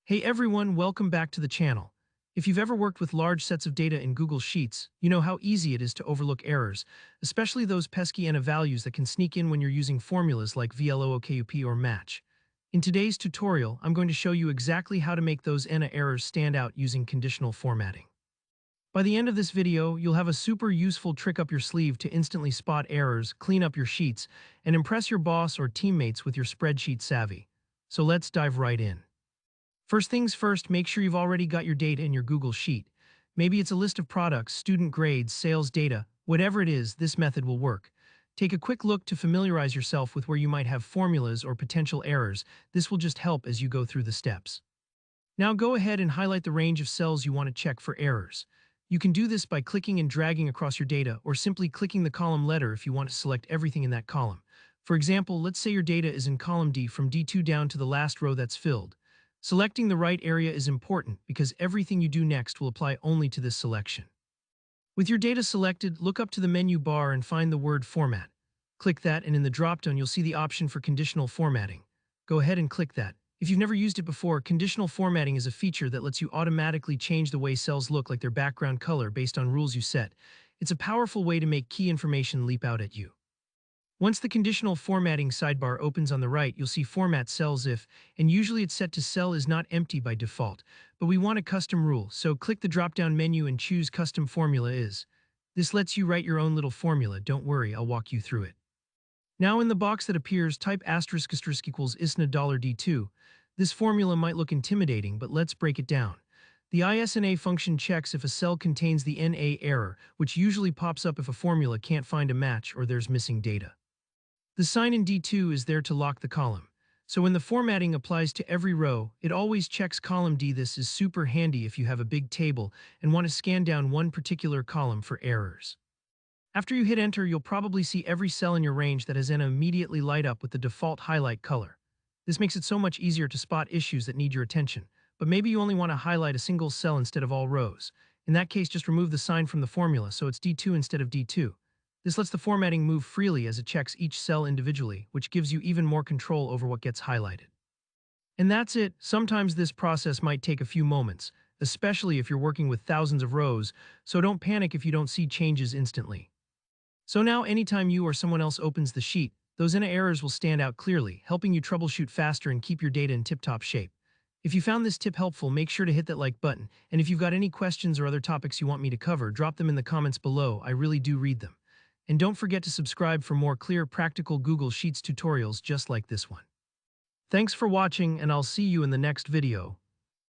Hey everyone, welcome back to the channel. If you've ever worked with large sets of data in Google Sheets, you know how easy it is to overlook errors, especially those pesky ISNA values that can sneak in when you're using formulas like VLOOKUP or match. In today's tutorial, I'm going to show you exactly how to make those ISNA errors stand out using conditional formatting. By the end of this video, you'll have a super useful trick up your sleeve to instantly spot errors, clean up your sheets, and impress your boss or teammates with your spreadsheet savvy. So let's dive right in. First things first, make sure you've already got your data in your Google Sheet. Maybe it's a list of products, student grades, sales data, whatever it is, this method will work. Take a quick look to familiarize yourself with where you might have formulas or potential errors. This will just help as you go through the steps. Now go ahead and highlight the range of cells you want to check for errors. You can do this by clicking and dragging across your data or simply clicking the column letter if you want to select everything in that column. For example, let's say your data is in column D from D2 down to the last row that's filled. Selecting the right area is important because everything you do next will apply only to this selection. With your data selected, look up to the menu bar and find the word Format. Click that, and in the dropdown you'll see the option for Conditional Formatting. Go ahead and click that. If you've never used it before, Conditional Formatting is a feature that lets you automatically change the way cells look like their background color based on rules you set. It's a powerful way to make key information leap out at you. Once the conditional formatting sidebar opens on the right, you'll see Format Cells If, and usually it's set to Cell is not empty by default, but we want a custom rule, so click the drop-down menu and choose Custom Formula Is. This lets you write your own little formula. Don't worry, I'll walk you through it. Now in the box that appears, type * equals ISNA $D2. This formula might look intimidating, but let's break it down. The ISNA function checks if a cell contains the NA error, which usually pops up if a formula can't find a match or there's missing data. The sign in D2 is there to lock the column. So when the formatting applies to every row, it always checks column D. This is super handy if you have a big table and want to scan down one particular column for errors. After you hit enter, you'll probably see every cell in your range that has N immediately light up with the default highlight color. This makes it so much easier to spot issues that need your attention, but maybe you only want to highlight a single cell instead of all rows. In that case, just remove the sign from the formula so it's D2 instead of D2. This lets the formatting move freely as it checks each cell individually, which gives you even more control over what gets highlighted. And that's it. Sometimes this process might take a few moments, especially if you're working with thousands of rows, so don't panic if you don't see changes instantly. So now anytime you or someone else opens the sheet, those ISNA errors will stand out clearly, helping you troubleshoot faster and keep your data in tip-top shape. If you found this tip helpful, make sure to hit that like button, and if you've got any questions or other topics you want me to cover, drop them in the comments below. I really do read them. And don't forget to subscribe for more clear, practical Google Sheets tutorials just like this one. Thanks for watching, and I'll see you in the next video.